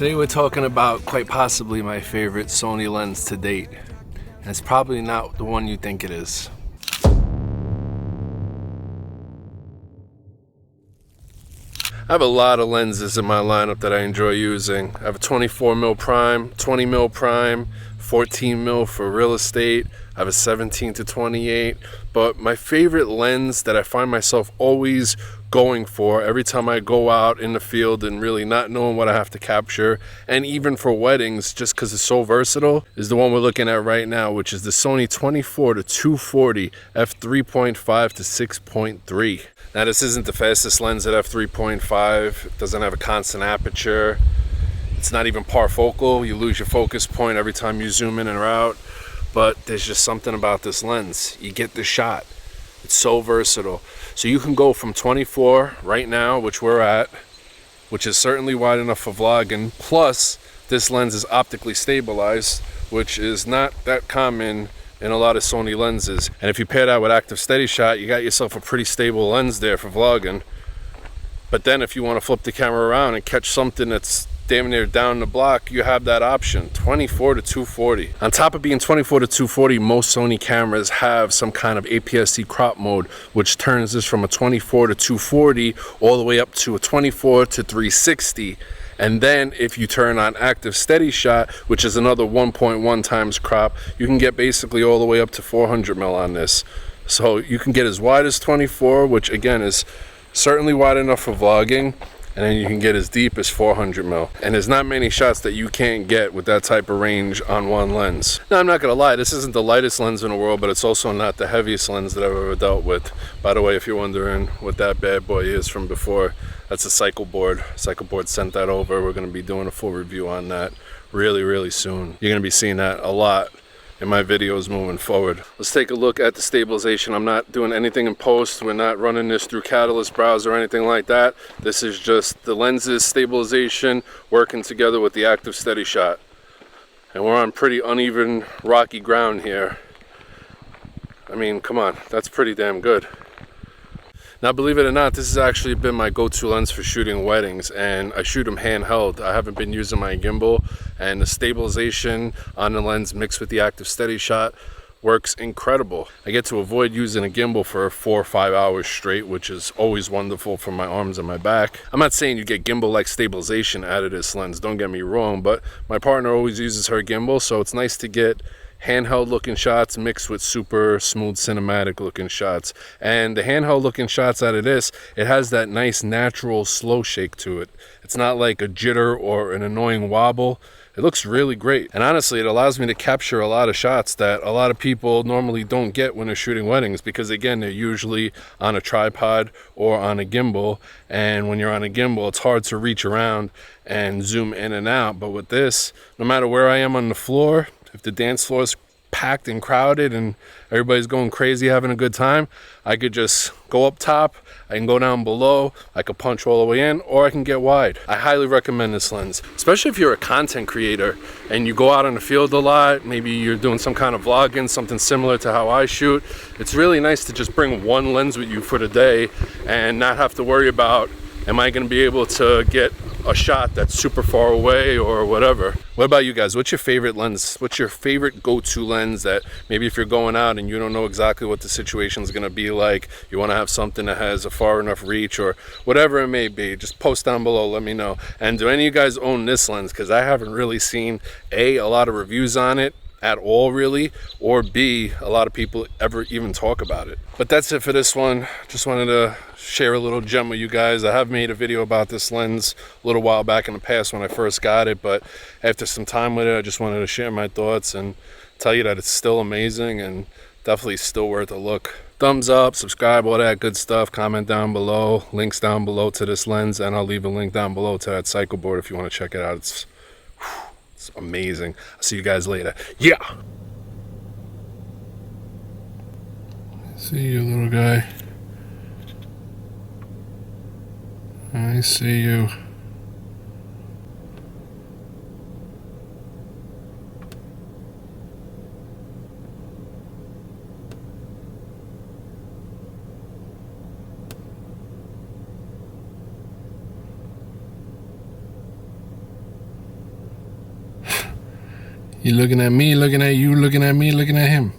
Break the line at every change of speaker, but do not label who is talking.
Today we're talking about quite possibly my favorite Sony lens to date. And it's probably not the one you think it is. I have a lot of lenses in my lineup that I enjoy using. I have a 24mm prime, 20mm prime, 14mm for real estate. I have a 17-28, but my favorite lens that I find myself always going for every time I go out in the field and really not knowing what I have to capture, and even for weddings, just because it's so versatile, is the one we're looking at right now, which is the Sony 24-240 f3.5 to 6.3. Now this isn't the fastest lens at f3.5. It doesn't have a constant aperture. It's not even parfocal. You lose your focus point every time you zoom in and out. But there's just something about this lens. You get the shot. It's so versatile. So you can go from 24 right now, which we're at, which is certainly wide enough for vlogging. Plus, this lens is optically stabilized, which is not that common in a lot of Sony lenses. And if you pair that with active steady shot, you got yourself a pretty stable lens there for vlogging. But then if you want to flip the camera around and catch something that's damn near down the block, you have that option, 24-240. On top of being 24-240, most Sony cameras have some kind of APS-C crop mode, which turns this from a 24-240 all the way up to a 24-360. And then if you turn on active steady shot, which is another 1.1 times crop, you can get basically all the way up to 400mm on this. So you can get as wide as 24, which again is certainly wide enough for vlogging, and then you can get as deep as 400mm. And there's not many shots that you can't get with that type of range on one lens. Now, I'm not gonna lie, this isn't the lightest lens in the world, but it's also not the heaviest lens that I've ever dealt with. By the way, if you're wondering what that bad boy is from before, that's a cycle board. Cycle board sent that over. We're gonna be doing a full review on that really soon. You're gonna be seeing that a lot in my videos moving forward. Let's take a look at the stabilization. I'm not doing anything in post. We're not running this through Catalyst browser or anything like that. This is just the lenses stabilization working together with the active steady shot. And we're on pretty uneven, rocky ground here. I mean, come on, that's pretty damn good. Now, believe it or not, this has actually been my go-to lens for shooting weddings, and I shoot them handheld. I haven't been using my gimbal, and the stabilization on the lens mixed with the active steady shot works incredible. I get to avoid using a gimbal for 4 or 5 hours straight, which is always wonderful for my arms and my back. I'm not saying you get gimbal-like stabilization out of this lens, don't get me wrong, but my partner always uses her gimbal, so it's nice to get handheld looking shots mixed with super smooth cinematic looking shots. And the handheld looking shots out of this, it has that nice natural slow shake to it. It's not like a jitter or an annoying wobble. It looks really great, and honestly it allows me to capture a lot of shots that a lot of people normally don't get when they're shooting weddings, because again, they're usually on a tripod or on a gimbal, and when you're on a gimbal it's hard to reach around and zoom in and out. But with this, no matter where I am on the floor, if the dance floor is packed and crowded and everybody's going crazy having a good time, I could just go up top, I can go down below, I could punch all the way in, or I can get wide. I highly recommend this lens, especially if you're a content creator and you go out in the field a lot. Maybe you're doing some kind of vlogging, something similar to how I shoot. It's really nice to just bring one lens with you for the day and not have to worry about, am I going to be able to get a shot that's super far away or whatever. What about you guys? What's your favorite lens? What's your favorite go-to lens that maybe if you're going out and you don't know exactly what the situation is going to be like, you want to have something that has a far enough reach or whatever it may be, just post down below, let me know. And do any of you guys own this lens? Because I haven't really seen a lot of reviews on it at all really, or B, a lot of people ever even talk about it. But that's it for this one. Just wanted to share a little gem with you guys. I have made a video about this lens a little while back in the past when I first got it, but after some time with it, I just wanted to share my thoughts and tell you that it's still amazing and definitely still worth a look. Thumbs up, subscribe, all that good stuff. Comment down below, links down below to this lens, and I'll leave a link down below to that cycle board if you want to check it out. It's amazing. I'll see you guys later. Yeah. See you, little guy. I see you. You looking at me, looking at you, looking at me, looking at him.